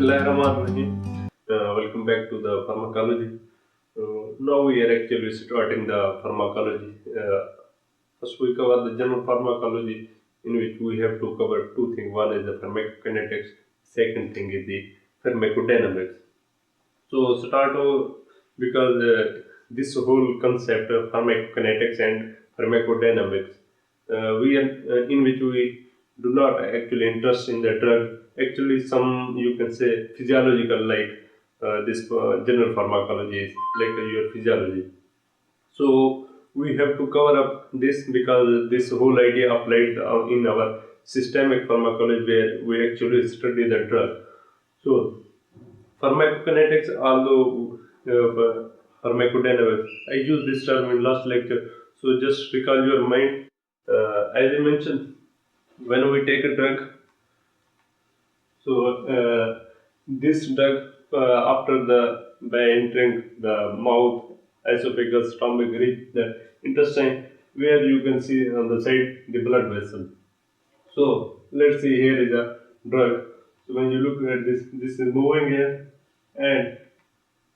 Bismillahirrahmanirrahim. Welcome back to the pharmacology. Now we are actually starting the pharmacology. First, we cover the general pharmacology, in which we have to cover two things. One is the pharmacokinetics. Second thing is the pharmacodynamics. So start off because this whole concept of pharmacokinetics and pharmacodynamics, we are in which we do not actually interest in the drug. Actually, some you can say physiological, like this general pharmacology is like your physiology. So we have to cover up this because this whole idea applied in our systemic pharmacology where we actually study the drug. So pharmacokinetics, although pharmacodynamics, I used this term in last lecture. So just recall your mind. As I mentioned, when we take a drug, so this drug after the by entering the mouth, esophagus, stomach, reach the intestine, where you can see on the side the blood vessel. So let's see, here is a drug. So when you look at this, this is moving here and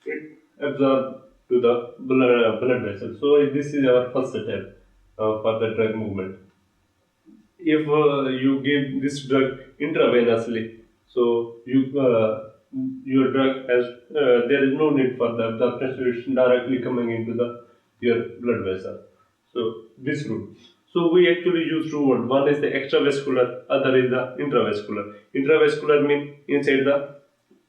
it absorbs to the blood vessel. So this is our first step for the drug movement. If you give this drug intravenously, so your drug has there is no need for the absorption, so it's directly coming into the your blood vessel. So this route. So we actually use two words. One is the extravascular, other is the intravascular. Intravascular means inside the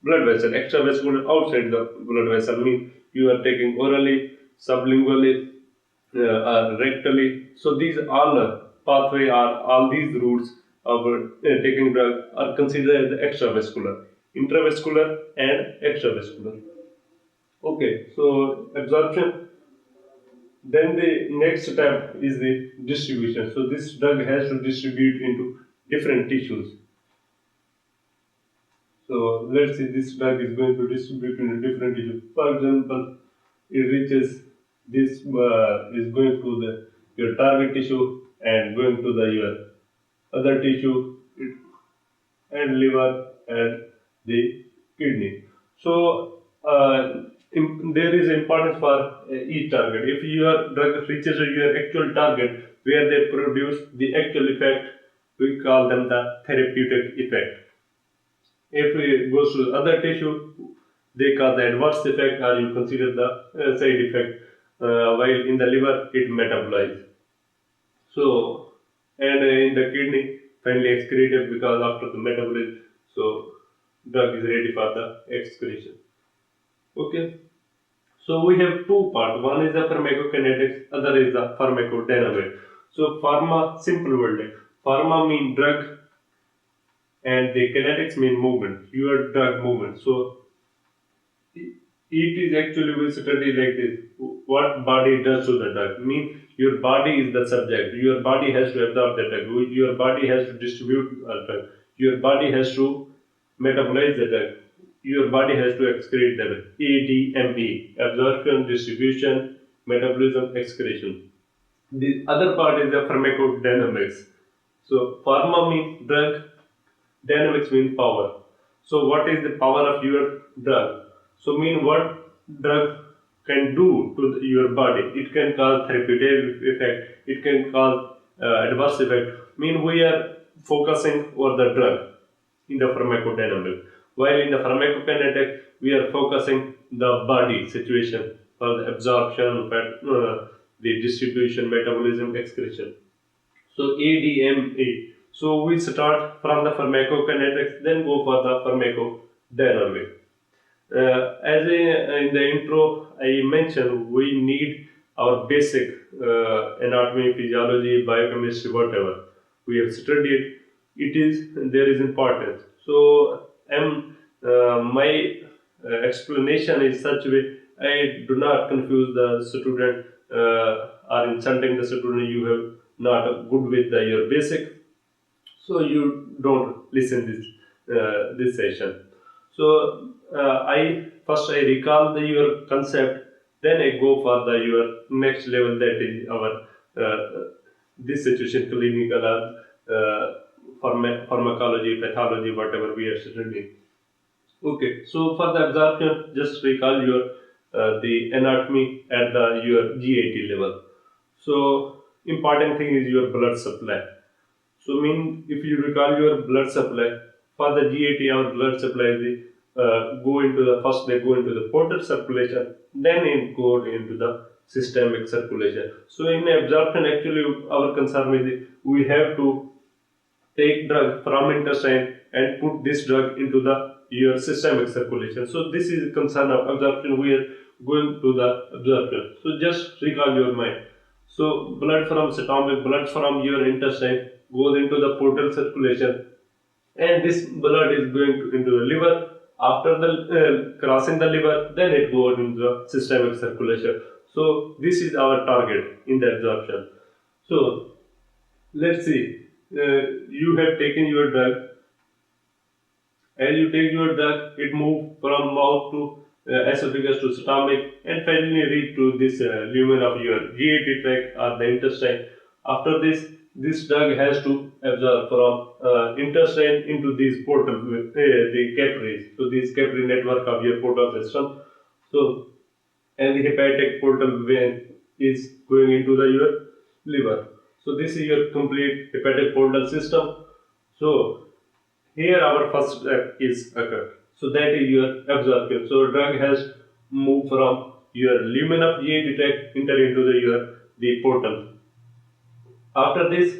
blood vessel. Extravascular outside the blood vessel means you are taking orally, sublingually, or rectally. So these all pathway are all these routes of taking drug are considered as extravascular, intravascular, and extravascular. Okay, so absorption. Then the next step is the distribution. So this drug has to distribute into different tissues. So let's say this drug is going to distribute into different tissues. For example, it reaches this is going to the your target tissue and going to the your other tissue and liver and the kidney. So there is importance for each target. If your drug reaches your actual target where they produce the actual effect, we call them the therapeutic effect. If it goes to other tissue, they cause the adverse effect or you consider the side effect. While in the liver, it metabolizes. So, and in the kidney, finally excreted because after the metabolism, so drug is ready for the excretion. Okay. So we have two parts. One is the pharmacokinetics, other is the pharmacodynamics. So pharma, simple word. Pharma mean drug and the kinetics mean movement. Your drug movement. So it is actually we study like this. What body does to the drug? Mean your body is the subject. Your body has to absorb the drug. Your body has to distribute the drug. Your body has to metabolize the drug. Your body has to excrete the drug. ADME: absorption, distribution, metabolism, excretion. The other part is the pharmacodynamics. So pharma means drug, dynamics means power. So what is the power of your drug? So mean what drug can do to your body. It can cause therapeutic effect. It can cause adverse effect. Mean we are focusing on the drug in the pharmacodynamic. While in the pharmacokinetic, we are focusing the body situation for the absorption, the distribution, metabolism, excretion. So ADMA. So we start from the pharmacokinetics, then go for the pharmacodynamic. In the intro, I mentioned we need our basic anatomy, physiology, biochemistry, whatever we have studied. It is there is importance. So, my explanation is such way I do not confuse the student or insulting the student. You have not good with your basic, so you don't listen this session. So I recall your concept, then I go for the your next level, that is our this situation, clinical or pharmacology, pathology, whatever we are studying. Okay, so for the absorption, just recall your the anatomy at the your GAT level. So important thing is your blood supply. So mean if you recall your blood supply for the GAT, our blood supply is the, go into the first they go into the portal circulation, then it go into the systemic circulation. So in absorption, actually our concern is we have to take drug from intestine and put this drug into the your systemic circulation. So this is concern of absorption. We are going to the absorption. So just recall your mind. So blood from stomach, blood from your intestine goes into the portal circulation, and this blood is going into the liver. After the crossing the liver, then it goes into the systemic circulation. So this is our target in the absorption. So let's see. You have taken your drug. As you take your drug, it moves from mouth to esophagus to stomach and finally reach to this lumen of your GAT tract or the intestine. After this, this drug has to absorb from intestine into these portal with the capillaries. So this capillary network of your portal system. So and the hepatic portal vein is going into the your liver. So this is your complete hepatic portal system. So here our first step is occurred. So that is your absorption. So drug has moved from your lumen of GI tract enter into the portal. After this,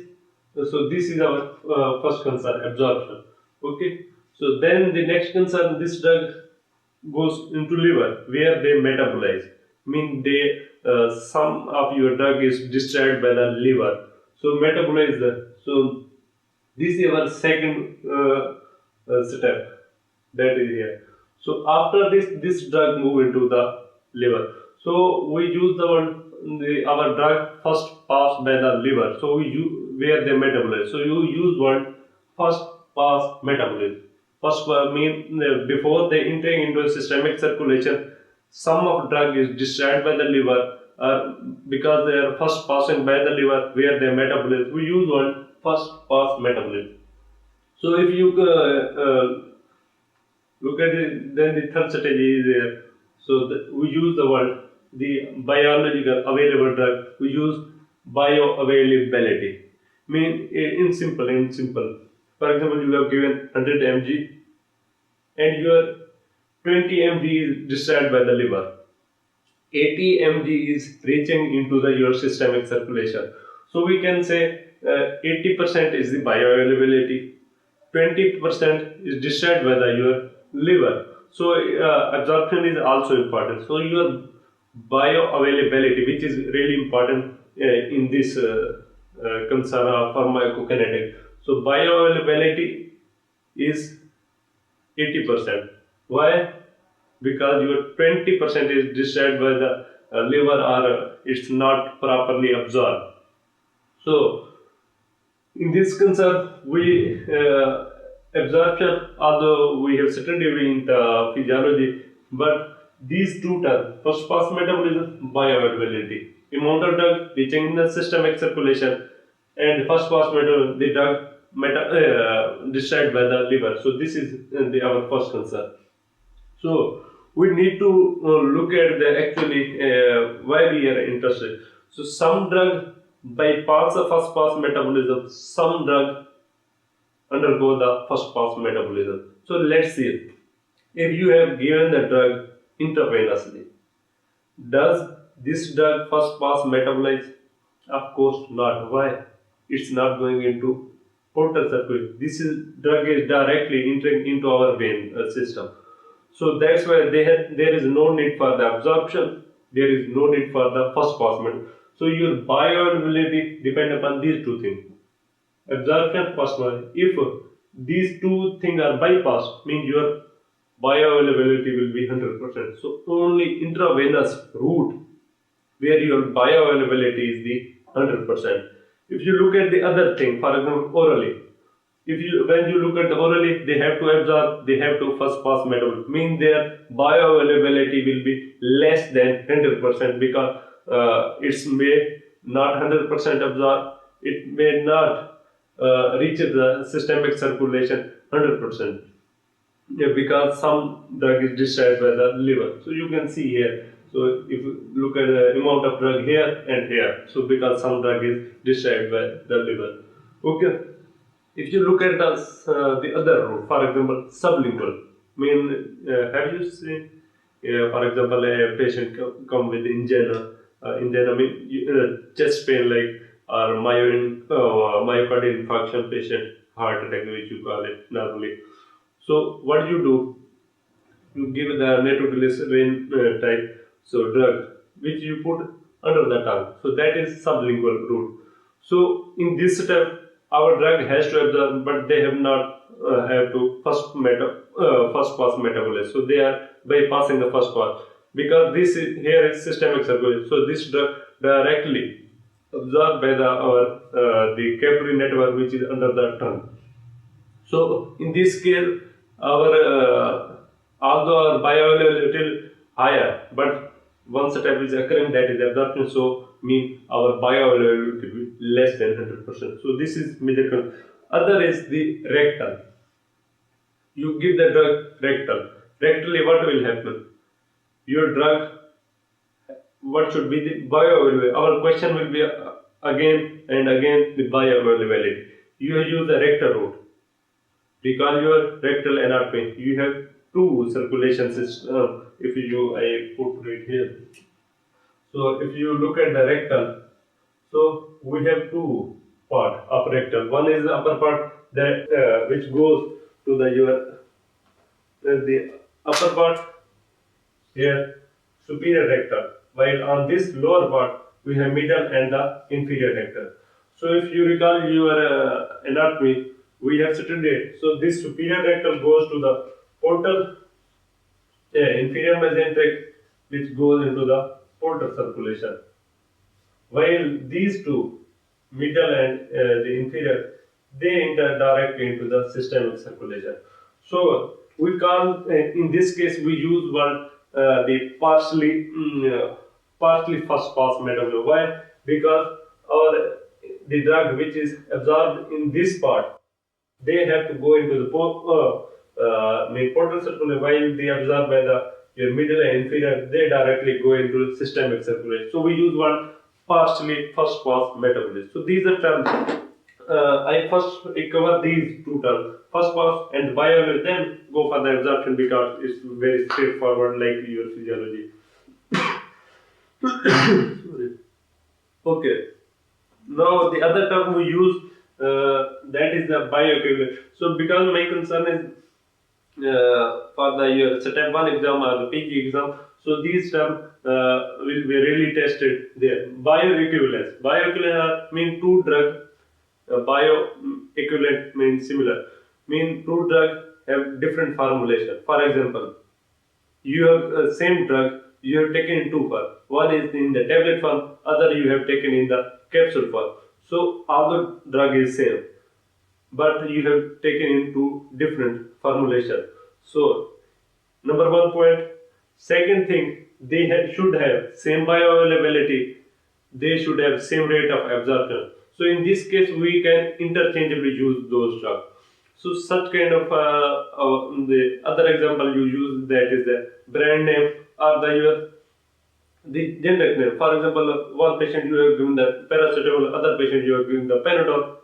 so this is our first concern, absorption. Okay. So then the next concern, this drug goes into liver where they metabolize. Mean they some of your drug is destroyed by the liver. So metabolize the so this is our second step that is here. So after this drug move into the liver. So we use the one our drug first pass by the liver. So we use where they metabolize. So you use one first pass metabolism. First mean before they entering into a systemic circulation, some of drug is discharged by the liver because they are first passing by the liver where they metabolize. We use one first pass metabolism. So if you look at it, then the third strategy is there. So we use the word the biological available drug. We use bioavailability. Mean in simple. For example, you have given 100 mg and your 20 mg is discharged by the liver. 80 mg is reaching into the your systemic circulation. So we can say 80% is the bioavailability, 20% is discharged by the your liver. So absorption is also important. So your bioavailability, which is really important in this concern of pharmacokinetics. So bioavailability is 80%. Why? Because your 20% is discharged by the liver or it's not properly absorbed. So in this concern, we absorption, although we have studied in the physiology, but these two terms, first pass metabolism, bioavailability, amount of drug reaching in the systemic circulation, and first pass metabolism, the drug discharged by the liver. So this is our first concern. So we need to look at the actually why we are interested. So some drug bypass the first pass metabolism, some drug undergo the first pass metabolism. So let's see, if you have given the drug intravenously, does this drug first pass metabolize? Of course not. Why? It's not going into portal circulation. This is drug is directly entering into our vein system. So that's why there is no need for the absorption. There is no need for the first pass metabolism. So your bioavailability depend upon these two things. Absorption, first one. If these two things are bypassed, means your bioavailability will be 100%. So only intravenous route where your bioavailability is the 100%. If you look at the other thing, for example, orally, if you when you look at the orally, they have to absorb, they have to first pass metabolism. Means their bioavailability will be less than 100% because it may not 100% absorb, it may not reach the systemic circulation 100%. Yeah, because some drug is discharged by the liver. So you can see here. So if you look at the amount of drug here and here, so because some drug is discharged by the liver. Okay. If you look at the other route, for example, sublingual. Have you seen, for example, a patient come with angina? Angina mean chest pain like or myocardial infarction patient, heart attack, which you call it normally. So what do? You give the nitroglycerin type drug which you put under the tongue. So that is sublingual route. So in this step, our drug has to absorb, but they have not have to first pass metabolism. So they are bypassing the first pass because this is here is systemic circulation. So this drug directly absorbed by the capillary network which is under the tongue. So in this case, our although our bioavailability is little higher, but one step is occurring, that is absorption. So mean our bioavailability will be less than 100%. So this is major concern. Other is the rectal. You give the drug rectal. Rectally, what will happen? Your drug, what should be the bioavailability? Our question will be again and again the bioavailability. You use the rectal route. Recall your rectal anatomy. You have two circulation systems. If you, I put it here. So if you look at the rectal, so we have two part of rectal. One is the upper part that which goes to the upper part here, superior rectal, while on this lower part we have middle and the inferior rectal. So if you recall your anatomy, we have studied. So this superior rectal goes to the portal, inferior mesenteric, which goes into the portal circulation. While these two, middle and the inferior, they enter directly into the systemic circulation. So we can't, in this case, we use one the partially first pass metabolism. Why? Because our the drug which is absorbed in this part, they have to go into the main portal circulation, while they absorb by the your middle and inferior, they directly go into systemic circulation. So we use one partially first pass metabolism. So these are terms. I cover these two terms, first pass and bioavailability, then go for the absorption because it's very straightforward like your physiology. Sorry. Okay. Now the other term we use that is the bioequivalent. So because my concern is for the your step 1 exam or the PG exam, so these terms will be really tested there. Bioequivalence. Bioequivalence mean two drug. Bioequivalent means similar. Mean two drugs have different formulation. For example, you have same drug you have taken in two form. One is in the tablet form, other you have taken in the capsule form. So although drug is same, but you have taken into different formulation. So number one point. Second thing, they should have same bioavailability. They should have same rate of absorption. So in this case, we can interchangeably use those drugs. So such kind of the other example you use, that is the brand name or the generic name. For example, one patient you have given the paracetamol, other patient you have given the Panadol.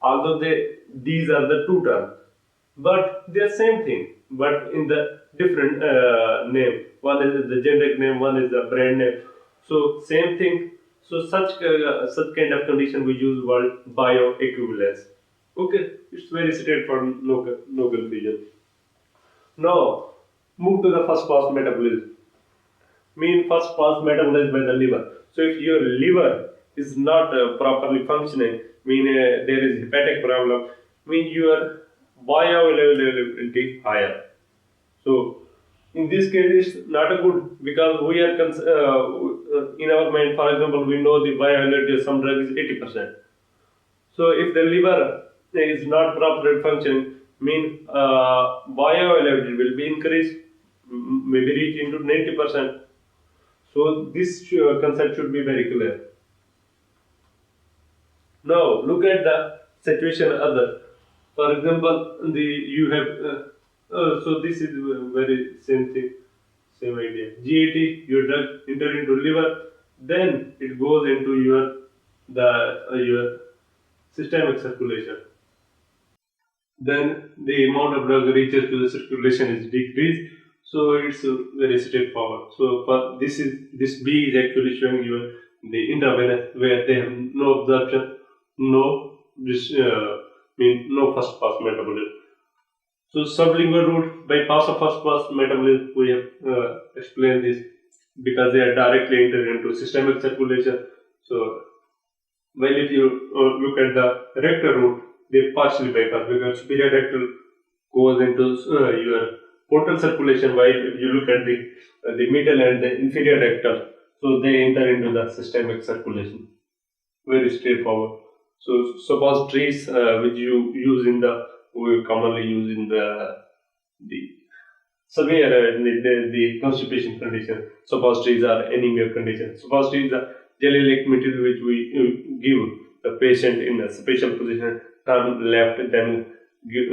Although these are the two terms, but they are same thing, but in the different name. One is the generic name, one is the brand name. So same thing. So such kind of condition we use word bioequivalence. Okay, it's very straightforward, no confusion. Now move to the first pass metabolism. First pass metabolized by the liver. So if your liver is not properly functioning, there is hepatic problem, your bioavailability higher. So in this case, it's not a good, because we are in our mind. For example, we know the bioavailability of some drug is 80%. So if the liver is not properly functioning, bioavailability will be increased, maybe reach into 90%. So this concept should be very clear. Now look at the situation other. For example, you have So this is very same thing, same idea. GAT, your drug enter into liver, then it goes into your systemic circulation. Then the amount of drug reaches to the circulation is decreased. So it's very straightforward. So for this B is actually showing you the intravenous where they have no absorption, no this no first pass metabolism. So sublingual route bypass of first pass metabolism, we have explained this because they are directly entered into systemic circulation. So while if you look at the rectal route, they partially bypass because superior rectal goes into your portal circulation, while if you look at the middle and the inferior rectal, so they enter into the systemic circulation. Very straightforward. So suppositories which you use in the we commonly use in the severe the constipation condition. Suppositories are anemia condition. Suppositories are jelly-like material which we give the patient in a special position, turn left, then give,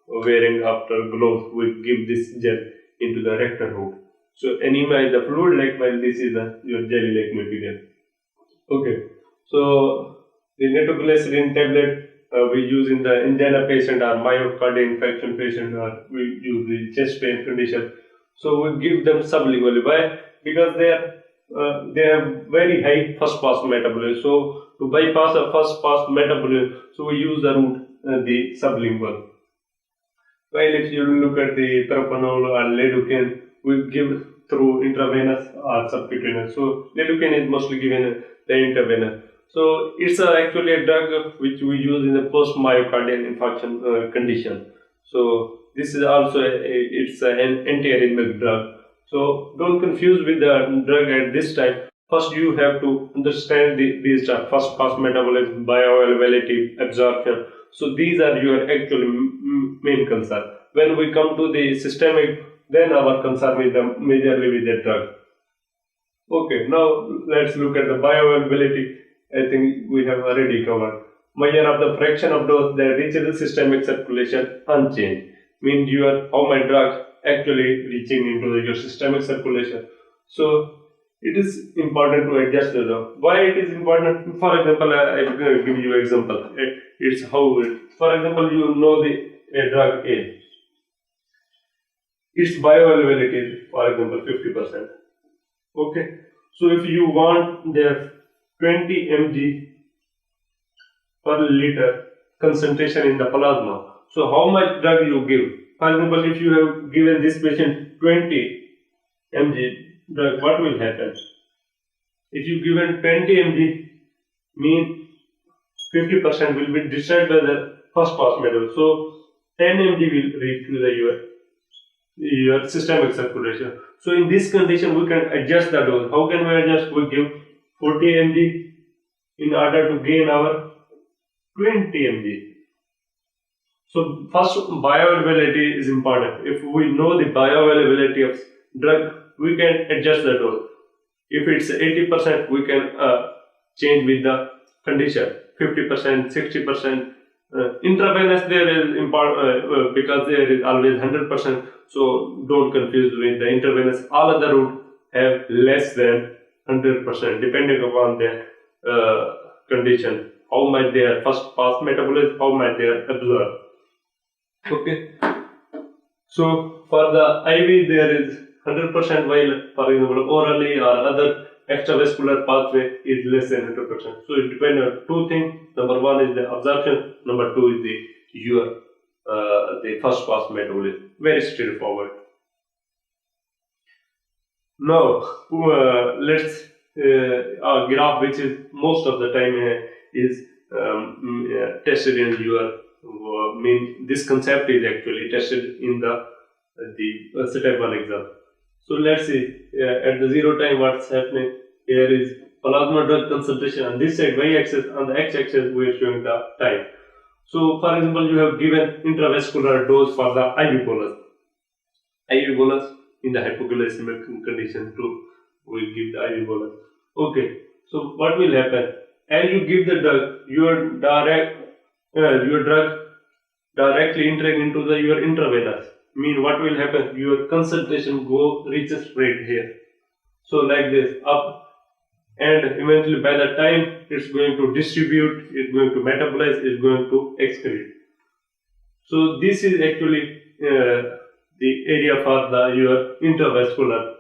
wearing after gloves, we give this gel into the rectal route. So anemia is the fluid-like, while this is your jelly-like material. Okay, so the nitroglycerin tablet we use in the angina patient or myocardial infarction patient, or we use the chest pain condition. So we give them sublingually. Why? Because they have very high first pass metabolism. So to bypass a first pass metabolism, so we use the route the sublingual. While if you look at the propanol or lidocaine, we give through intravenous or subcutaneous. So lidocaine is mostly given the intravenous. So it's actually a drug which we use in the post myocardial infarction condition. So this is also it's an anti-arrhythmic drug. So don't confuse with the drug at this time. First, you have to understand these drugs. First pass metabolism, bioavailability, absorption. So these are your actual main concern. When we come to the systemic, then our concern is majorly with the drug. Okay, now let's look at the bioavailability. I think we have already covered. Measure of the fraction of dose that reaches the systemic circulation unchanged. Means how my drug actually reaching into your systemic circulation. So it is important to adjust the dose. Why it is important? For example, I will give you example. It's how for example, you know the drug A. Its bioavailability is, for example, 50%. Okay. So if you want their 20 mg per liter concentration in the plasma, so how much drug you give? For example, if you have given this patient 20 mg drug, what will happen? If you given 20 mg, mean 50% will be destroyed by the first pass metabolism. So 10 mg will reach to your systemic circulation. So in this condition, we can adjust the dose. How can we adjust? We give 40 mg in order to gain our 20 mg. So first, bioavailability is important. If we know the bioavailability of drug, we can adjust the dose. If it's 80%, we can change with the condition. 50%, 60%. Intravenous there is important because there is always 100%. So don't confuse with the intravenous. All other routes have less than 100% depending upon their condition. How much they are first pass metabolism, how much they are absorbed. Okay. So for the IV there is 100%, while for example orally or other extravascular pathway is less than 100%. So it depends on two things. Number one is the absorption. Number two is the first pass metabolism. Very straightforward. Now let's a graph which is most of the time is tested in your this concept is actually tested in the step 1 exam. So let's see at the 0 time what's happening. Here is plasma drug concentration on this side y-axis, on the x-axis we are showing the time. So for example, you have given intravascular dose for the IV bolus. IV bolus in the hypoglycemic condition too, we give the IV bolus. Okay, so what will happen? As you give the drug, your drug directly entering into your intravenous. mean what will happen? Your concentration reaches right here. So like this up, and eventually by the time it's going to distribute, it's going to metabolize, it's going to excrete. So this is actually the area for your intravascular.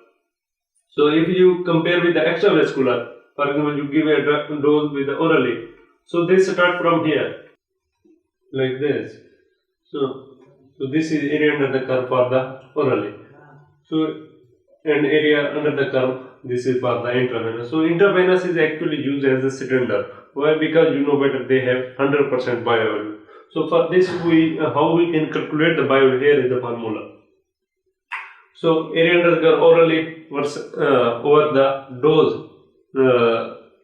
So if you compare with the extravascular, for example, you give a drug dose with the orally. So they start from here, like this. So this is area under the curve for the orally. So and area under the curve, this is for the intravenous. So intravenous is actually used as a cylinder. Why? Because you know better, they have 100% bioavailable. So for this, how we can calculate the bioavailability? Here is the formula. So area under the curve orally versus over the dose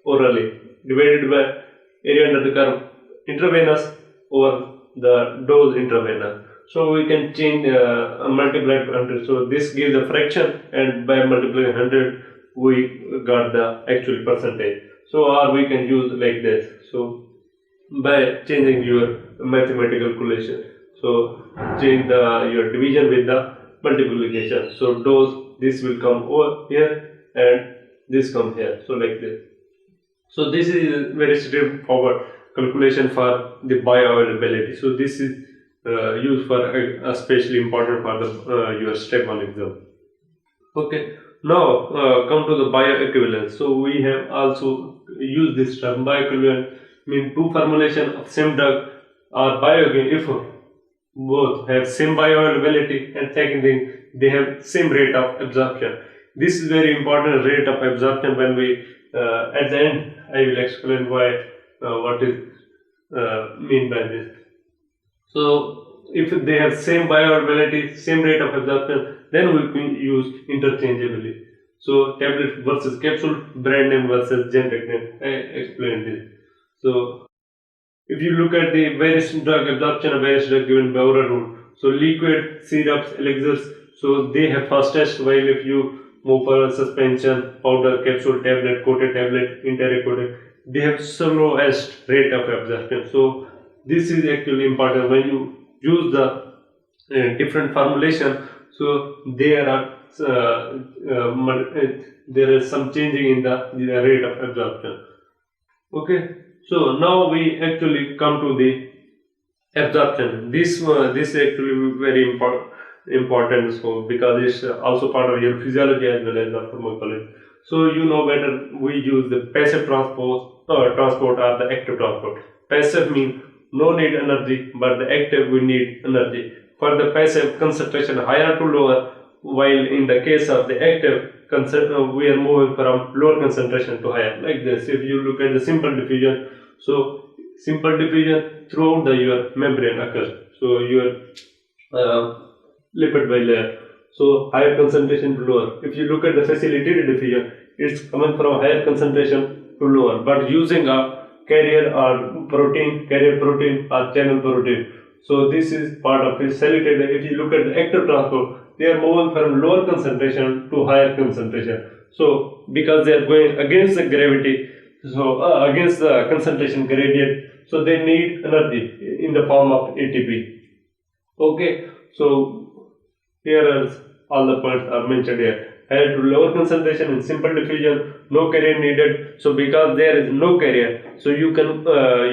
orally divided by area under the curve intravenous over the dose intravenous. So we can change multiply by 100. So this gives a fraction, and by multiplying 100 we got the actual percentage. So or we can use like this. So by changing your mathematical calculation, so change your division with the multiplication. So dose, this will come over here and this come here. So like this. So this is very straightforward calculation for the bioavailability. So this is used for especially important for the your step 1 exam. Okay. Now come to the bioequivalence. So we have also used this term bioequivalent, mean two formulation of same drug are bioequivalent if both have same bioavailability, and second thing, they have same rate of absorption. This is very important, rate of absorption. When we at the end I will explain why what is mean by this. So if they have same bioavailability, same rate of absorption, then we can use interchangeably. So tablet versus capsule, brand name versus generic name. I explained this. So if you look at the various drug absorption of various drug given by oral route, so liquid, syrups, elixirs, so they have fastest, while if you move for suspension, powder, capsule, tablet, coated tablet, enteric coated, they have slowest rate of absorption. So this is actually important when you use the different formulation. So there is some changing in the rate of absorption. Okay. So now we actually come to the absorption. This actually very important. So because it's also part of your physiology as well as the pharmacology. So you know better, we use the passive transport or the active transport. Passive means no need energy, but the active we need energy. For the passive, concentration higher to lower, while in the case of the active, we are moving from lower concentration to higher, like this. If you look at the simple diffusion, so simple diffusion throughout your membrane occurs. So your lipid bilayer, so higher concentration to lower. If you look at the facilitated diffusion, it's coming from higher concentration to lower, but using a carrier protein or channel protein. So this is part of facilitated. If you look at the active transport, they are moving from lower concentration to higher concentration. So because they are going against the gravity, so against the concentration gradient, so they need energy in the form of ATP. Okay, so here is all the points are mentioned here. Higher to lower concentration in simple diffusion, no carrier needed. So because there is no carrier, so you can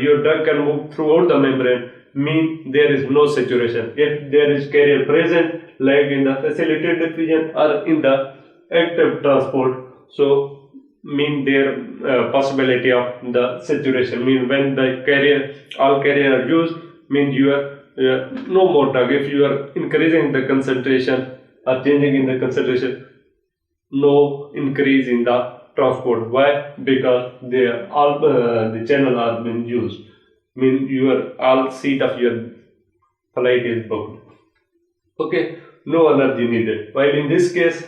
your drug can move throughout the membrane, mean there is no saturation. If there is carrier present, like in the facilitated diffusion or in the active transport, so mean there possibility of the saturation, mean when the all carrier are used, mean you are no more drug. If you are increasing the concentration or changing in the concentration, no increase in the transport. Why? Because they are all the channel are being used, mean your all seat of your flight is booked. Okay, no energy needed. While in this case,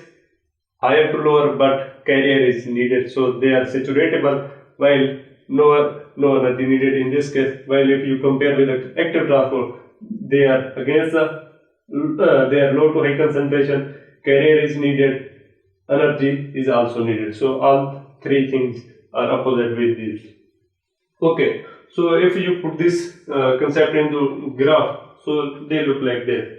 higher to lower, but carrier is needed, so they are saturatable, while no energy needed in this case. While if you compare with the active transport, they are against they are low to high concentration, carrier is needed, energy is also needed. So all three things are opposite with this. Okay, so if you put this concept into graph, so they look like this.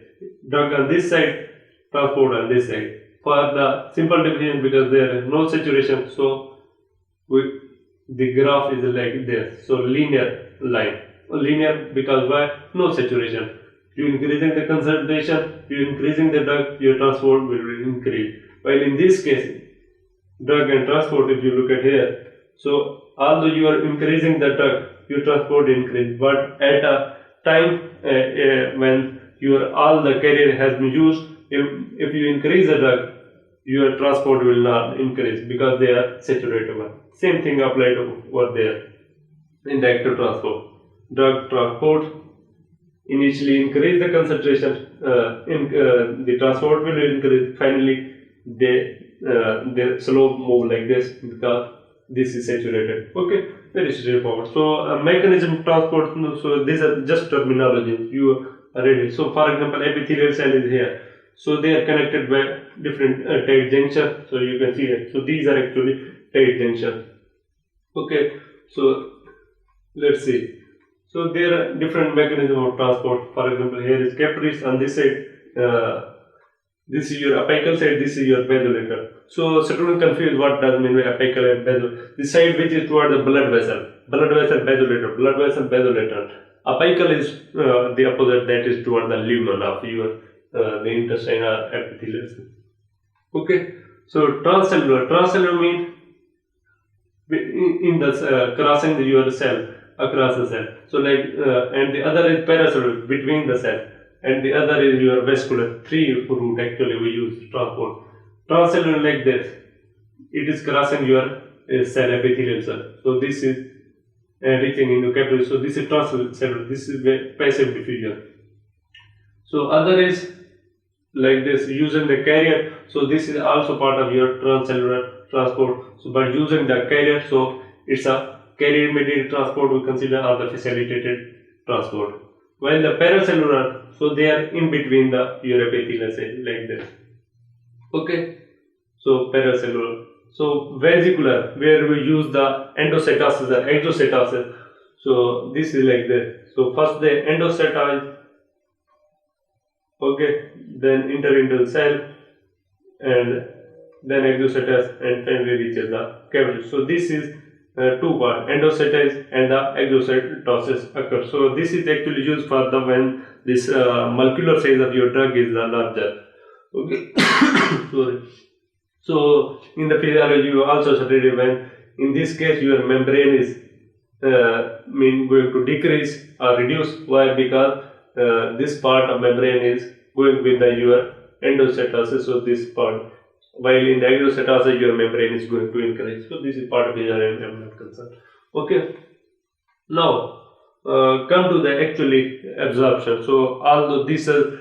drug on this side, transport on this side. For the simple definition, because there is no saturation, so the graph is like this. So linear line, linear because why? No saturation. You increasing the concentration, you increasing the drug, your transport will increase. While in this case, drug and transport, if you look at here, so although you are increasing the drug, your transport increase, but at a time when your all the carrier has been used, if you increase the drug, your transport will not increase because they are saturated. Same thing applied over there in the active transport. Drug transport initially increase the concentration, the transport will increase. Finally, they slow move like this because this is saturated. Okay, very straightforward. So a mechanism transport. So these are just terminology. You are ready. So for example, epithelial cell is here. So they are connected by different tight junction. So you can see it. So these are actually tight junction. Okay. So let's see. So there are different mechanism of transport. For example, here is capillaries on this side. This is your apical side. This is your basolateral. So students confused what does mean by apical and basal. The side which is toward the blood vessel, basolateral, blood vessel, basolateral. Apical is the opposite, that is toward the lumen of your the intestine or epithelial cell. Okay. So transcellular means in the crossing your cell, across the cell. So like and the other is paracellular, between the cell, and the other is your vascular. Three route actually we use transport. Transcellular like this, it is crossing your cell, epithelial cell. So this is reaching into capillary. So this is transcellular. This is passive diffusion. So other is like this, using the carrier. So this is also part of your transcellular transport. So by using the carrier, so it's a carrier mediated transport we consider as the facilitated transport. While the paracellular, so they are in between the your epithelial cell like this. Okay. So paracellular. So vesicular, where we use the endocytosis or exocytosis. So this is like this. So first the endocytosis. Okay, then enter into the cell, and then exocytosis, and finally reaches the cavity. So this is two parts, endocytosis and the exocytosis occur. So this is actually used for the when this molecular size of your drug is larger. Okay, sorry. So in the physiology you also studied when in this case your membrane is going to decrease or reduce. Why? Because this part of membrane is going with the your endocytosis, so this part, while in the exocytosis your membrane is going to increase. So this is part of physiology, I am not concerned. Okay. Now come to the actually absorption. So although this is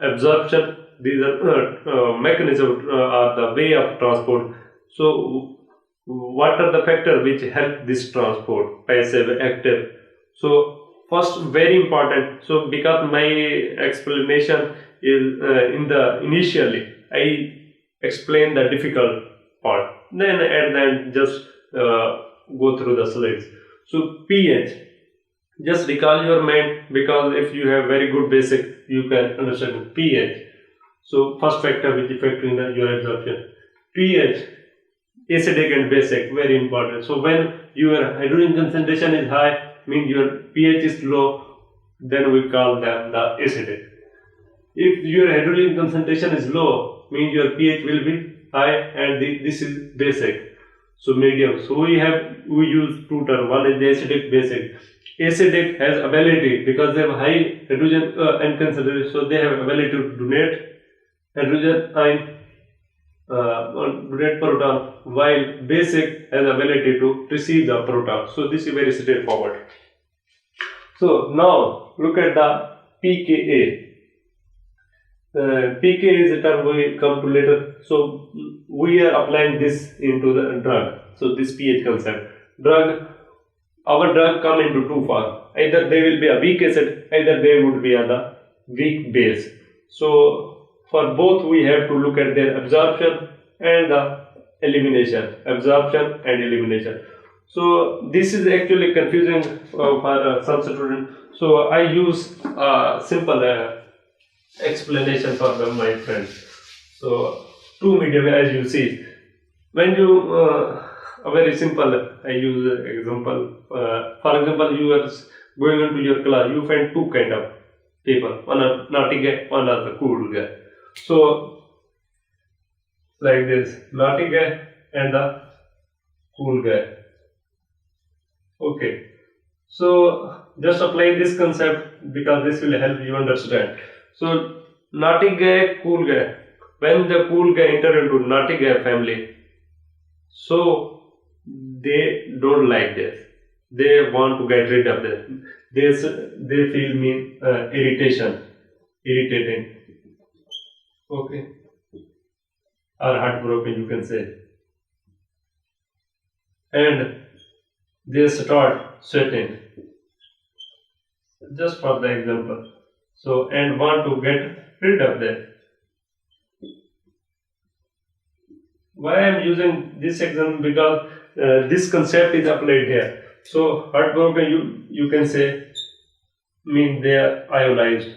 absorption, these are mechanisms are the way of transport. So what are the factors which help this transport, passive, active? So first, very important. So because my explanation is in the initially I explain the difficult part, then at the end just go through the slides. So pH, just recall your mind, because if you have very good basic you can understand pH. So first factor which affects in your absorption, pH, acidic and basic, very important. So when your hydrogen concentration is high, means your pH is low, then we call them the acidic. If your hydrogen concentration is low, means your pH will be high, and this is basic. So medium. So we use two terms. One is the acidic, basic. Acidic has ability, because they have high hydrogen ion concentration, so they have ability to donate hydrogen ion, donate proton, while basic has ability to receive the proton. So this is very straightforward. So now look at the pKa. pK is a term we come to later. So we are applying this into the drug. So this pH concept. Our drug come into two forms. Either they will be a weak acid, either they would be a weak base. So for both we have to look at their absorption and the elimination. Absorption and elimination. So this is actually confusing for some students. So I use simple explanation for them, my friends. So, two medium, as you see, when you a very simple, I use example. For example, you are going into your class, you find two kind of people. One are naughty guy, one are the cool guy. So, like this, naughty guy and the cool guy. Okay. So just apply this concept because this will help you understand. So naughty guy, cool guy. When the cool guy enter into naughty guy family, so they don't like this. They want to get rid of this. They feel irritating. Okay, or heartbroken, you can say, and they start sweating. Just for the example. So and want to get rid of that. Why I am using this example? Because this concept is applied here. So heartbroken, you can say, mean they are ionized,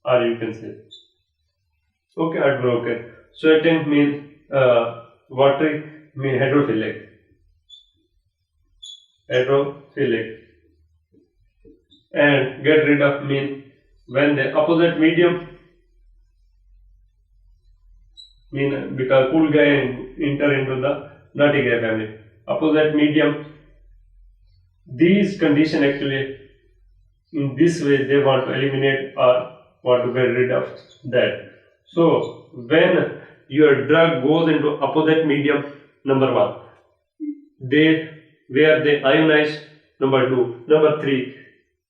or you can say, okay, heartbroken. Sweating mean watery, mean hydrophilic, and get rid of mean when the opposite medium, mean because cool guy enter into the naughty guy family. Opposite medium, these condition actually in this way they want to eliminate or want to get rid of that. So when your drug goes into opposite medium, number one, they where they ionize, number two, number three,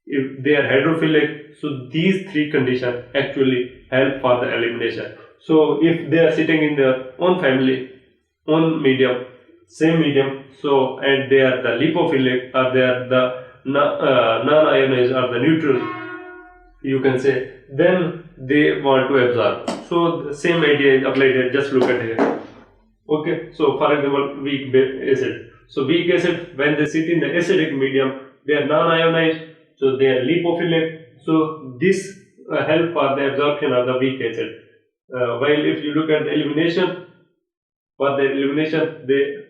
if they are hydrophilic, so these three conditions actually help for the elimination. So if they are sitting in their own family, own medium, same medium, so and they are the lipophilic or they are the non-ionized or the neutral, you can say, then they want to absorb. So the same idea is applied here. Just look at here. Okay, so for example, weak acid. So weak acid, when they sit in the acidic medium, they are non-ionized, so they are lipophilic. So this help for the absorption of the weak acid. While if you look at the elimination, for the elimination, they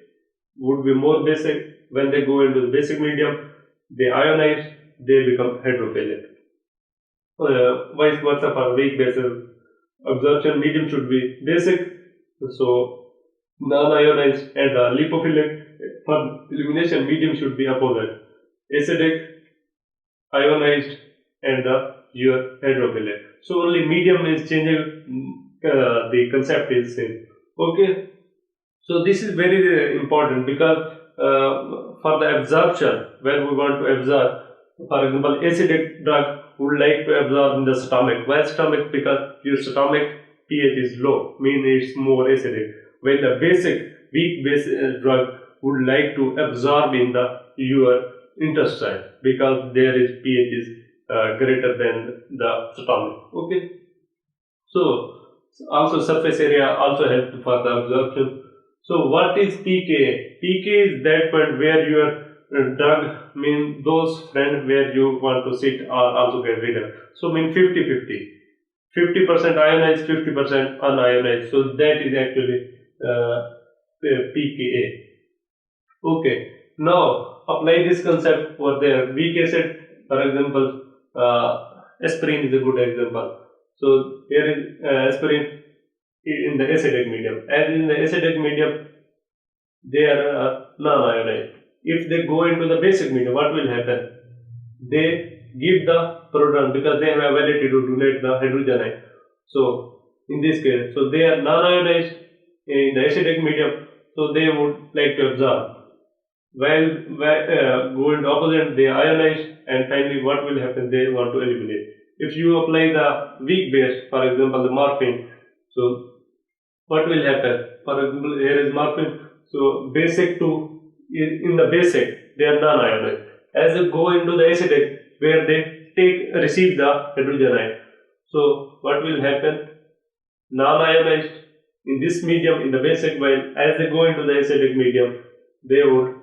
would be more basic. When they go into the basic medium, they ionize, they become hydrophilic. Vice versa for weak bases, absorption medium should be basic, so non-ionized, and lipophilic. For elimination, medium should be opposite, acidic, ionized, and your hydrophilic. So only medium is changing. The concept is same. Okay. So this is very important because for the absorption, when we want to absorb, for example, acidic drug would like to absorb in the stomach. Why stomach? Because your stomach pH is low, means it's more acidic. When the weak base drug would like to absorb in the your intestine because there is pH is greater than the stomach. Okay. So also surface area also helps for the absorption. So what is pK? pK is that point where your drug, mean those friends where you want to sit are also get rid of. So mean 50-50. 50% ionized, 50% unionized. So that is actually pKa. Okay. Now apply this concept for their weak acid. For example, aspirin is a good example. So here is aspirin in the acidic medium. As in the acidic medium, they are non-ionized. If they go into the basic medium, what will happen? They give the proton because they have ability to donate the hydrogen ion. So in this case, so they are non-ionized in the acidic medium, so they would like to absorb. While go into opposite, they ionize, and finally what will happen? They want to eliminate. If you apply the weak base, for example the morphine, so what will happen? For example, here is morphine. So basic to in the basic they are non-ionized. As they go into the acidic, where they receive the hydrogen ion. So what will happen? Non-ionized in this medium in the basic, while as they go into the acidic medium, they would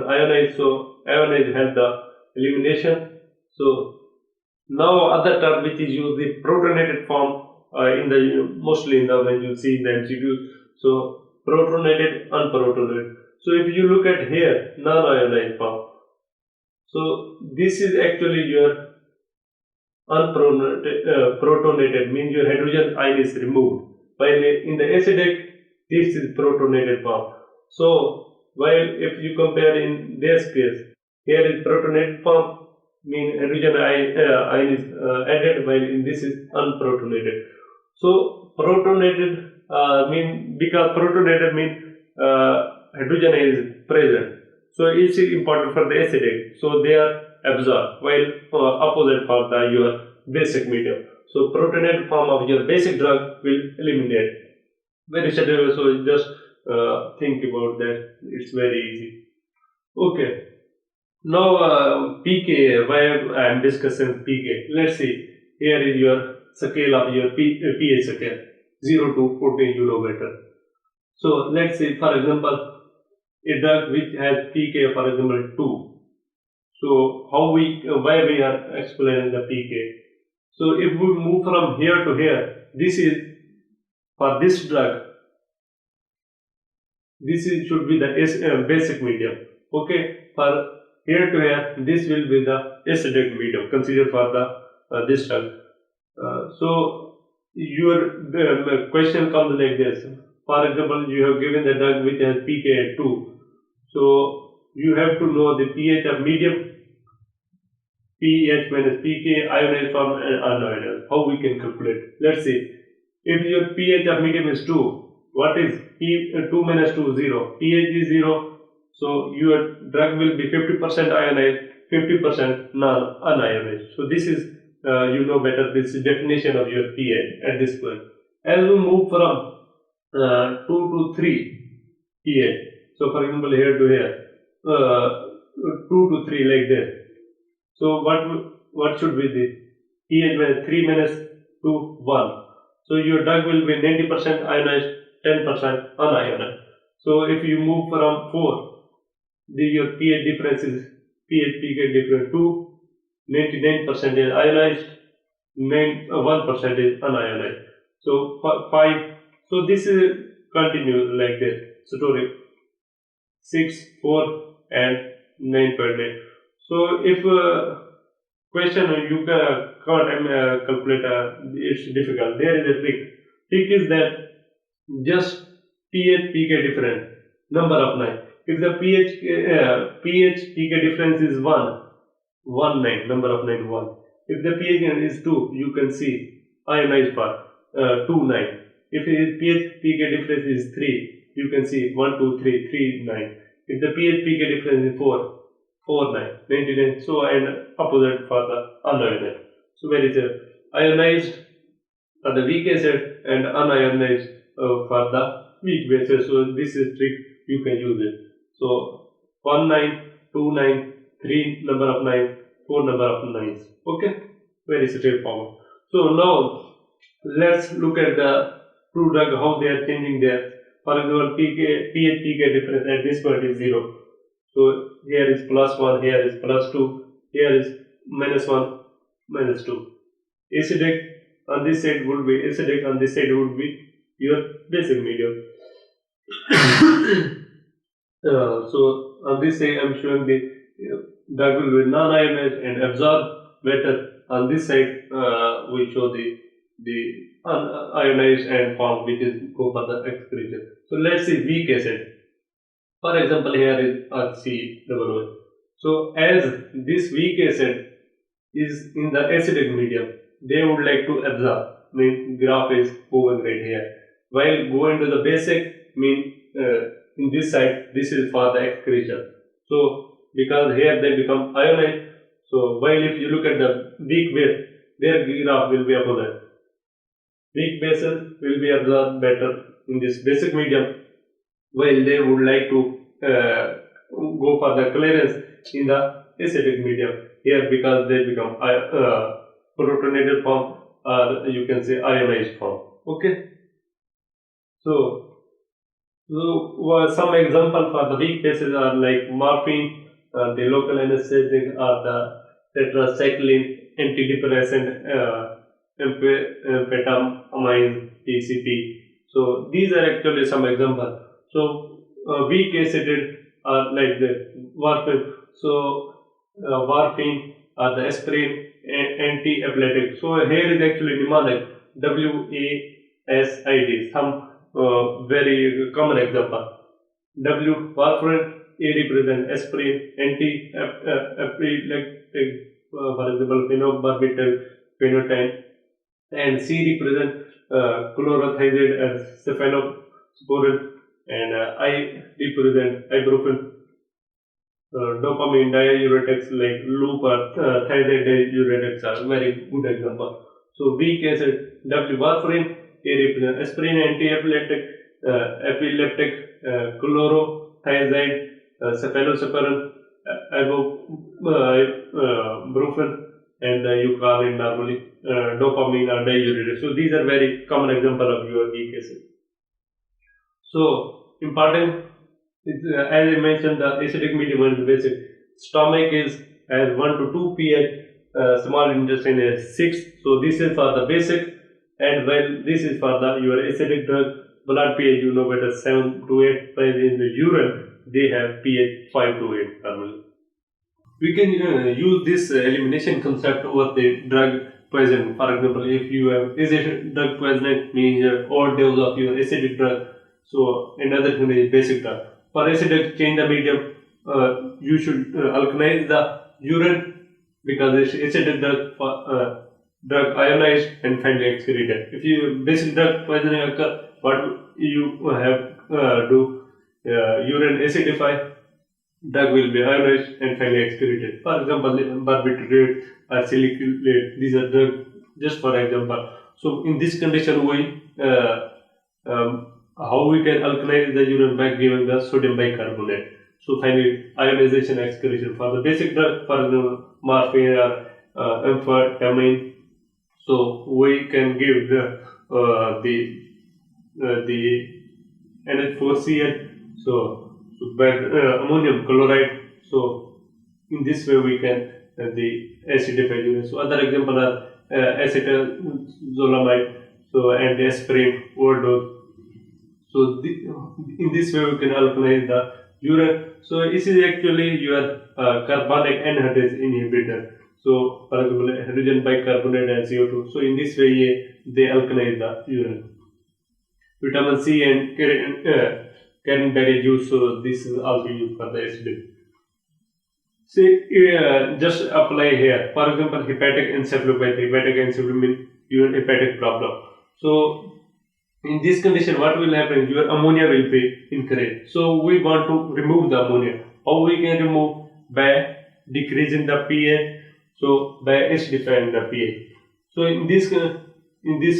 ionize. So ionize help the elimination. So Now other term which is used the protonated form in the mostly in the when you see the MCQ. So protonated, unprotonated. So if you look at here non-ionized form. So this is actually your protonated means your hydrogen ion is removed. While in the acidic this is protonated form. So while if you compare in this case, here is protonated form mean hydrogen ion is added, while in this is unprotonated. So protonated mean because protonated mean hydrogen is present. So it's important for the acidic. So they are absorbed, while opposite for the your basic medium. So protonated form of your basic drug will eliminate. Very simple. So just think about that. It's very easy. Okay. Now pK. Why I am discussing pK? Let's see. Here is your scale of your pH scale, 0 to 14 euro-meter. So let's say, for example, a drug which has pK, for example, 2. So how why we are explaining the pK? So if we move from here to here, this is for this drug. This is should be the basic medium. Okay, for here to here, this will be the acidic medium considered for the this drug. So your question comes like this. For example, you have given the drug which has pK at 2. So you have to know the pH of medium, pH minus pK, ionized form and unionized. How we can calculate? Let's see. If your pH of medium is 2, what is 2 minus 2? 0. pH is 0. So your drug will be 50% ionized, 50% non-unionized. So this is you know better. This is definition of your pH at this point. As we move from 2 to 3 pH. So for example, here to here, 2 to 3 like that. So what should be the pH minus 3 minus 2 1. So your drug will be 90% ionized, 10% unionized. So if you move from 4, your pH difference is pH difference 2, 99% is ionized, 1% is unionized. So 5. So this is continue like that story. 6, 4 and 9.9. So if question you can't calculate, it's difficult. There is a trick. Trick is that just pH pK difference, number of 9. If the pH pK difference is 1, 9, number of 9 1. If the pH is 2, you can see ionized part 2 9. If pH pK difference is 3, you can see 1 2 3 3 9. If the pH pK difference is 4 4 9 99. So and opposite for the unionized. So where is it? Ionized for the weak acid and unionized for the weak base. So this is trick you can use it. So 1 9 2 9 3 number of 9 4 number of 9s. Okay, very straightforward. So now let's look at the two drug how they are changing there. For example, pH pK difference at this point is 0. So here is +1, here is +2, here is -1, -2. Acidic on this side would be acidic, on this side would be your basic medium. So on this side I am showing the drug will be non-ionized and absorb better. On this side we show the ionized and form which is go for the excretion. So let's see weak acid. For example, here is HCOO. So as this weak acid is in the acidic medium, they would like to absorb. Mean graph is moving right here. While going to the basic, mean in this side, this is for the excretion. So because here they become ionized. So while if you look at the weak base, their graph will be opposite. Weak bases will be absorbed better in this basic medium, while they would like to go for the clearance in the acidic medium here because they become protonated form, or you can say ionized form. Okay. So some example for the weak bases are like morphine, the local anesthetic, or the tetracycline, antidepressant, amphetamine, TCP. So these are actually some examples. So weak acid are like the warfarin. So warfarin or the aspirin, anti-epileptic. So here is actually mnemonic WASID. Some very common example. W warfarin, A represent aspirin, anti-epileptic, for example, phenobarbital, phenytoin, and C represent chlorothiazide and cephalosporin, and I represent ibuprofen. Dopamine diuretics like loop or thiazide diuretics are very good example. So weak acid W warfarin, A represent aspirin, anti-epileptic, chlorothiazide, cephalosporin, ibuprofen, and you call it normally dopamine or diuretic. So these are very common example of your weak acid. So important is, as I mentioned, the acidic medium and basic. Stomach is as 1 to 2 pH, small intestine is 6. So this is for the basic, and while this is for the your acidic drug. Blood pH, you know better, 7 to 8. While in the urine, they have pH 5 to 8 normally. We can use this elimination concept over the drug poison. For example, if you have acidic drug poisoning, means your overdose of your acidic drug. So another thing is basic drug. For acidic, change the medium. You should alkalize the urine because it's acidic drug drug ionized and finally excreted. If you basic drug poisoning occur, what you have do urine acidify, drug will be ionized and finally excreted. For example, barbiturate or silicylate, these are drugs just for example. So in this condition, we how we can alkalize the urine by giving the sodium bicarbonate. So finally, ionization excretion for the basic drug, for example, morphine or amphetamine. So we can give the NH4Cl, so ammonium chloride. So in this way we can the acidify urine. So other example are acetazolamide, so and aspirin overdose. So in this way we can alkalize the urine. So this is actually your carbonic anhydrase inhibitor. So for example, hydrogen bicarbonate and CO2. So in this way they alkalize the urine. Vitamin C and cranberry juice. So this is also used for the acidic. See, just apply here. For example, hepatic encephalopathy. Hepatic encephalopathy means your hepatic problem. So in this condition, what will happen? Your ammonia will be increased. So we want to remove the ammonia. How we can remove? By decreasing the pH. So by acidifying the pH. So in this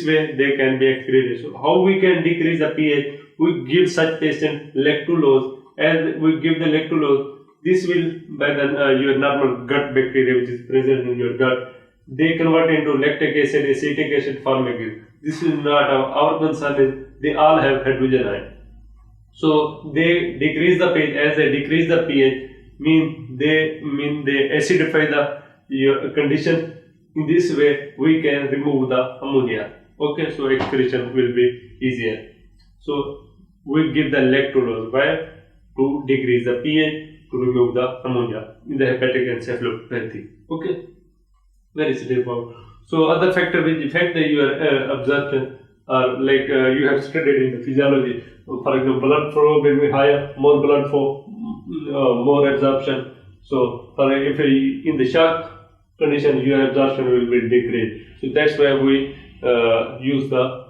way they can be excreted. So how we can decrease the pH? We give such patient lactulose. As we give the lactulose, this will by the your normal gut bacteria which is present in your gut, they convert into lactic acid, acetic acid, formic acid. This is not our concern. Is they all have hydrogen ion. So they decrease the pH. As they decrease the pH, they acidify the your condition. In this way, we can remove the ammonia. Okay, so excretion will be easier. So we give the lactulose. Why? To decrease the pH, to remove the ammonia in the hepatic encephalopathy. Okay, very straightforward. So other factors which affect your absorption are like you have studied in the physiology. For example, blood flow will be higher, more blood flow, more absorption. So if in the shock condition, your absorption will be decreased. So that's why we use the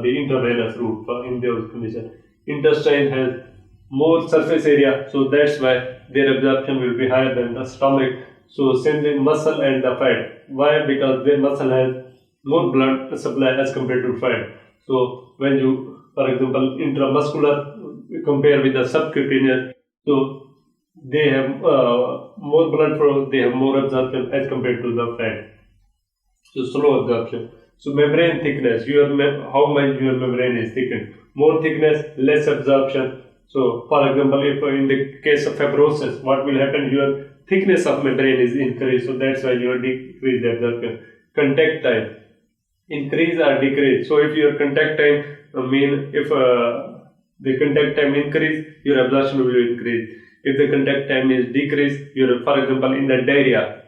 intravenous route in those conditions. Intestine has more surface area, so that's why their absorption will be higher than the stomach. So same in muscle and the fat. Why? Because their muscle has more blood supply as compared to fat. So when you, for example, intramuscular compare with the subcutaneous, so they have more blood flow, they have more absorption as compared to the fat. So slow absorption. So membrane thickness, how much your membrane is thickened. More thickness, less absorption. So, for example, if in the case of fibrosis, what will happen? Your thickness of membrane is increased, so that's why you decrease the absorption. Contact time, increase or decrease. So, if your contact time if the contact time increase, your absorption will increase. If the contact time is decreased, your, for example, in the diarrhea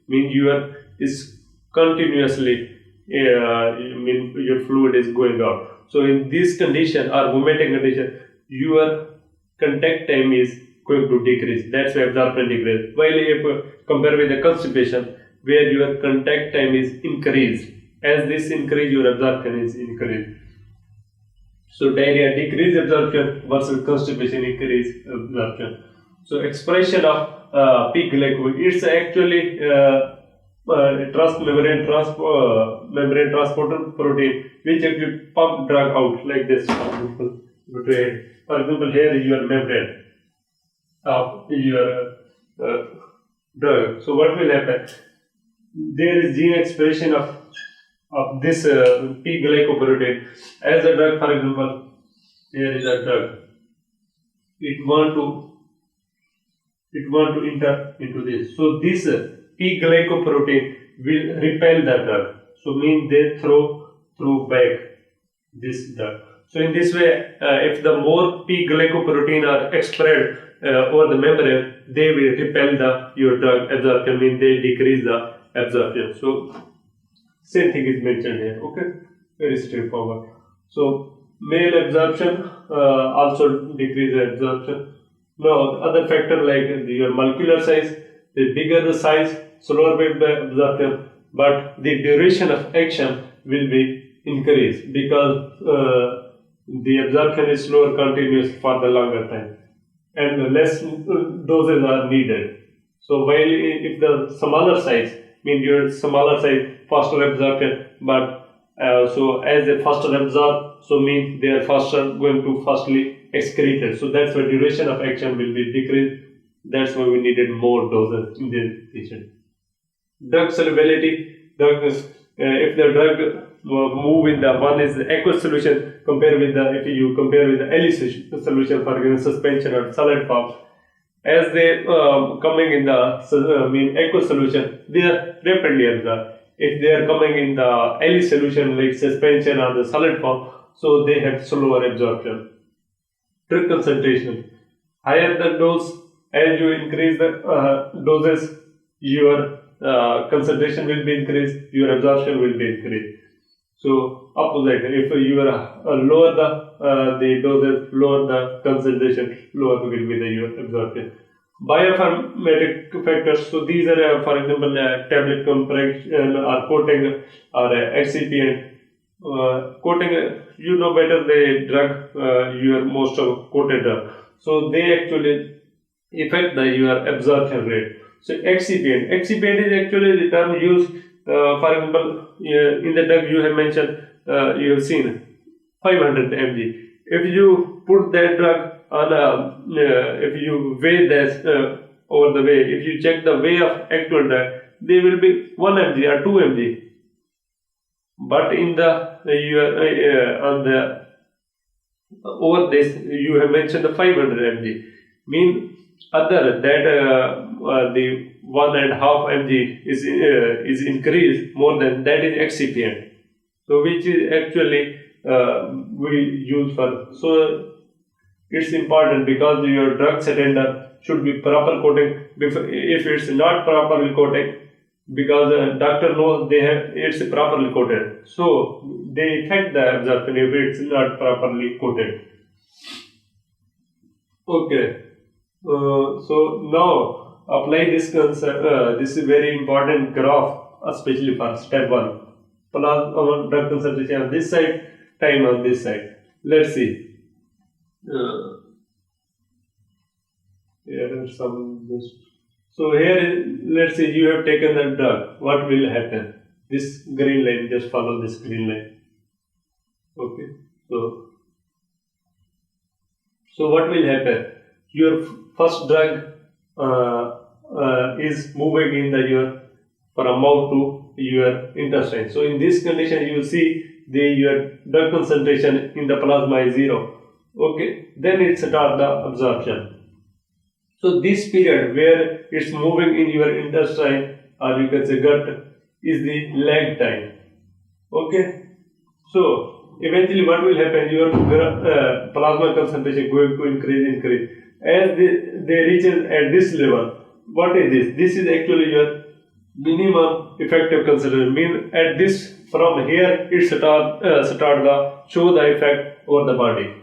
means your is continuously your fluid is going out. So in this condition or vomiting condition, your contact time is going to decrease. That's why absorption decrease. While if compare with the constipation, where your contact time is increased, as this increase, your absorption is increased. So diarrhea decrease absorption versus constipation increase absorption. So expression of peak glycogen, it's actually membrane transporter protein which actually pump drug out like this. For example, here is your membrane of your drug. So what will happen? There is gene expression of this P glycoprotein as a drug. For example, here is a drug. It want to enter into this. So this P glycoprotein will repel the drug. So mean they throw back this drug. So in this way, if the more P glycoprotein are expressed over the membrane, they will repel your drug absorption. Mean they decrease the absorption. So same thing is mentioned here. Okay, very straightforward. So male absorption also decrease the absorption. Now other factor like your molecular size, the bigger the size, slower will be absorption, but the duration of action will be increased because the absorption is slower, continuous for the longer time, and less doses are needed. So while if the smaller size, mean your smaller size, faster absorption, but so as they faster absorb, so means they are faster going to fastly excreted. So that's why duration of action will be decreased. That's why we needed more doses in this patient. Drug solubility, if the drug move in the one is the aqueous solution, compare with the if you compare with the allyl solution, for example suspension or solid form, as they coming in the aqueous solution, they are rapidly absorbed. If they are coming in the allyl solution like suspension or the solid form, so they have slower absorption. Drug concentration, higher the dose, as you increase the doses, your concentration will be increased, your absorption will be increased. So opposite, if you are lower the doses, lower the concentration, lower will be your absorption. Biopharmaceutical factors, so these are for example tablet compression or coating or excipient. Coating, you know better the drug, your most of coated drug. So they actually affect your absorption rate. So excipient is actually the term used. For example, in the drug you have mentioned, you have seen 500 mg. If you put that drug on if you weigh this over the way, if you check the weight of actual drug, they will be 1 mg or 2 mg. But in the on the over this you have mentioned the 500 mg. Mean other that the 1.5 mg is increased more than that is excipient. So which is actually we use for. So it's important because your drug cylinder should be proper coating. If it's not properly coating, because doctor knows they have it's properly coated, so they affect the absorption if it's not properly coated. Okay, so now apply this concept. This is very important graph, especially for step 1. Plasma drug concentration on this side, time on this side. Let's see. Here are some. So here, let's say you have taken the drug. What will happen? This green line, just follow this green line. Okay. So what will happen? Your first drug is moving in your from mouth to your intestine. So in this condition, you will see your drug concentration in the plasma is 0. Okay, then it starts the absorption. So this period where it's moving in your intestine or you can say gut is the lag time. Okay, so eventually what will happen? Your plasma concentration going to increase as they reaches at this level. What is this? This is actually your minimum effective concentration. Mean at this from here it start the show the effect over the body.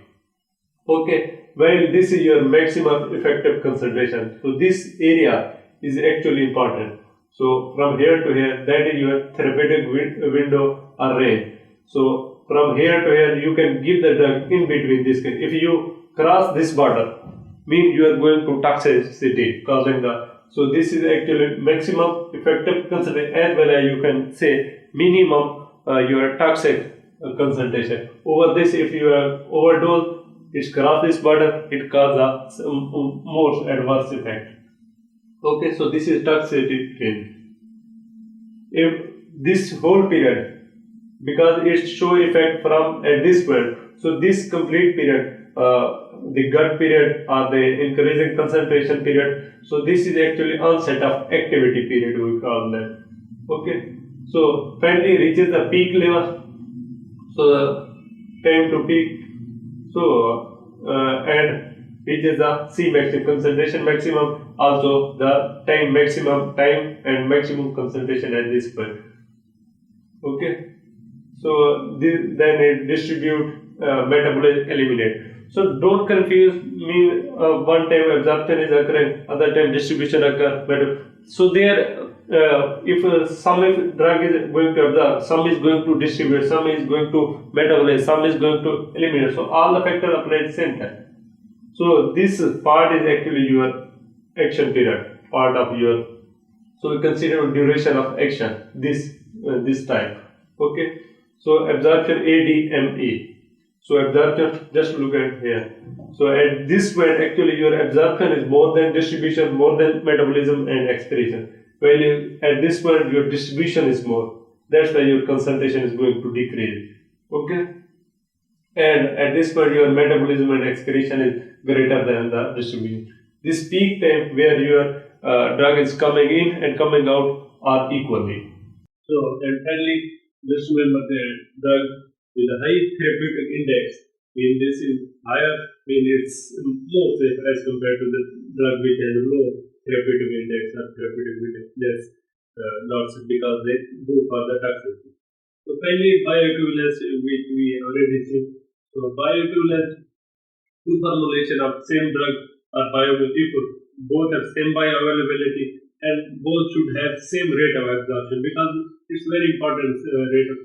Okay, well, this is your maximum effective concentration. So this area is actually important. So from here to here, that is your therapeutic window or range. So from here to here, you can give the drug in between this. If you cross this border, mean you are going to toxicity causing the. So this is actually maximum effective concentration as well as you can say minimum your toxic concentration. Over this, if you have overdose it cross this border, it causes a more adverse effect. Okay, so this is toxicity range. If this whole period, because it show effect from at this point, so this complete period, the gut period or the increasing concentration period, so this is actually onset of activity period we call that. Okay, so finally reaches the peak level, so the time to peak and reaches the C maximum concentration maximum, also the time maximum time and maximum concentration at this point. Okay, so then it distribute, metabolize, eliminate. So don't confuse me. One time absorption is occurring, other time distribution occur. But so there, if some if drug is going to absorb, some is going to distribute, some is going to metabolize, some is going to eliminate. So all the factors apply at the same time. So this part is actually your action period, part of your. So we consider duration of action. This time. Okay. So absorption ADME. So absorption, just look at here. So at this point, actually your absorption is more than distribution, more than metabolism and expiration. While at this point your distribution is more. That's why your concentration is going to decrease. Okay. And at this point your metabolism and excretion is greater than the distribution. This peak time where your drug is coming in and coming out are equally. So, and finally, just remember the drug with a high therapeutic index, mean this is higher, mean it's more safe as compared to the drug which has low therapeutic index or therapeutic index less, not safe because they go for the toxicity. So finally, bioequivalence, which we already seen. So bioequivalence, two formulation of same drug are bioequivalent. Both have same bioavailability and both should have same rate of absorption because it's very important rate of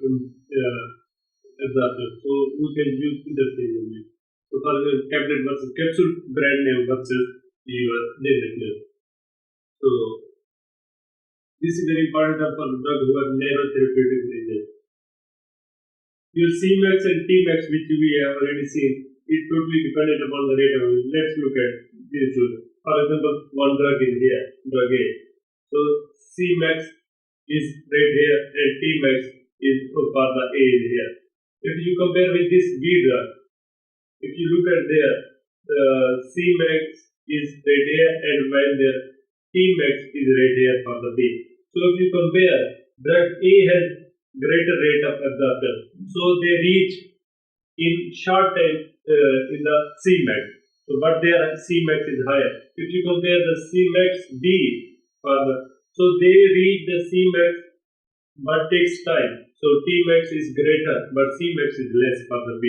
absorption. So we can use interchangeably. So for example, tablet versus capsule, brand name versus your generic name. So this is very important for drug who have narrow therapeutic ranges. Your Cmax and Tmax, which we have already seen, is totally dependent upon the rate of. Let's look at this two. For example, one drug is here, drug A. So Cmax is right here and Tmax is for the A is here. If you compare with this B drug, if you look at there, the Cmax is right here and while the Tmax is right here for the B. So if you compare, drug A has greater rate of absorption. So they reach in short time in the Cmax. So but their Cmax is higher. If you compare the Cmax B for the, so they reach the Cmax but takes time. So Tmax is greater but Cmax is less for the B.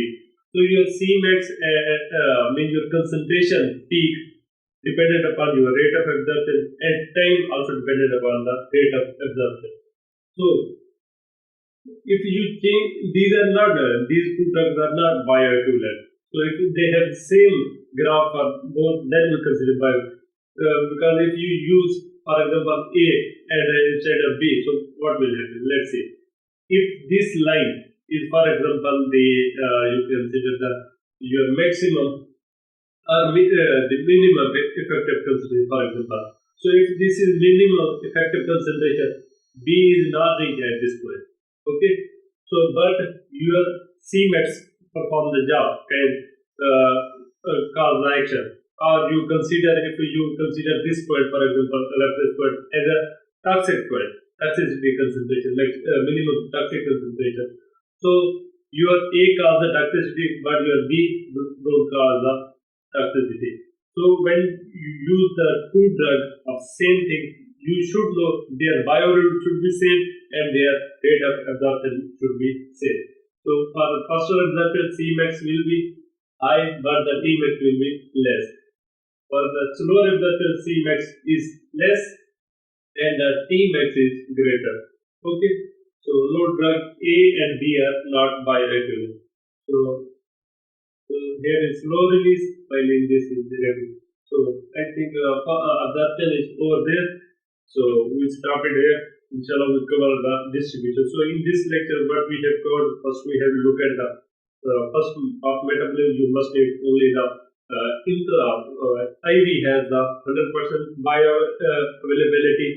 So your Cmax means your concentration peak dependent upon your rate of absorption and time also dependent upon the rate of absorption. So if you change, these two drugs are not bioequivalent. So if they have same graph for both, then you consider bio. Because if you use, for example, A and instead of B, so what will happen? Let's see. If this line is, for example, the you consider the your maximum or the minimum effective concentration, for example. So if this is minimum effective concentration, B is not reached at this point. Okay, so but your Cmax perform the job and cause the action. Or you consider, if you consider this point, for example, reference point as a toxic point, toxicity concentration, like minimum toxic concentration. So your A cause the toxicity, but your B don't cause the toxicity. So when you use the two drugs of same thing, you should know their bioavailability should be same and their rate of absorption should be same. So for the first example, Cmax will be high, but the Tmax will be less. For the slower example, Cmax is less and the Tmax is greater. Okay, so no drug A and B are not bioavailable. So here is slow release, while in this is rapid. So I think absorption is over there. So we stop it here. Inshallah, we cover the distribution. So in this lecture, what we have covered, first we have to look at the first of metabolism. You must take only the IV has the 100% bioavailability,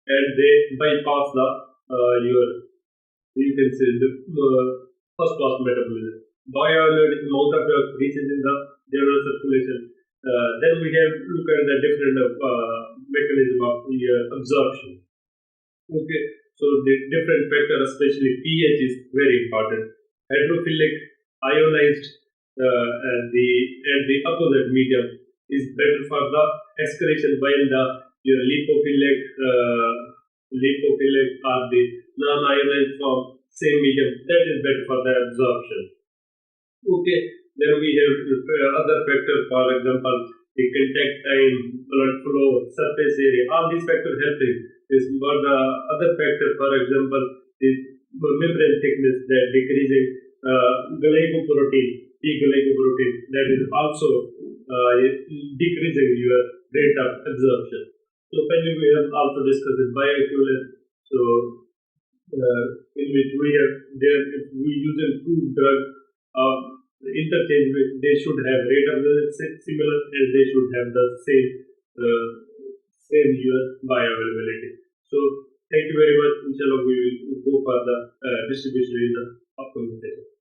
and they bypass the your, you can say, the first pass metabolism. Bioavailability amount of reaches in the general circulation. Then we have look at the different mechanism of absorption. Okay, so the different factor, especially pH, is very important. Hydrophilic, ionized, and the opposite medium is better for the excretion, while the your lipophilic or the non-ionized form, same medium, that is better for the absorption. Okay, then we have other factors, for example, the contact time, blood flow, surface area, all these factors helping. This but the other factor, for example, is membrane thickness, that decreasing glycoprotein, P-glycoprotein, that is also decreasing your rate of absorption. So finally, we have also discussed the bioequivalence. So in which we have there, if we use two drugs interchange, they should have rate of similar, and they should have the same your bioavailability. So thank you very much. Inshallah, we will go for the distribution in the upcoming session.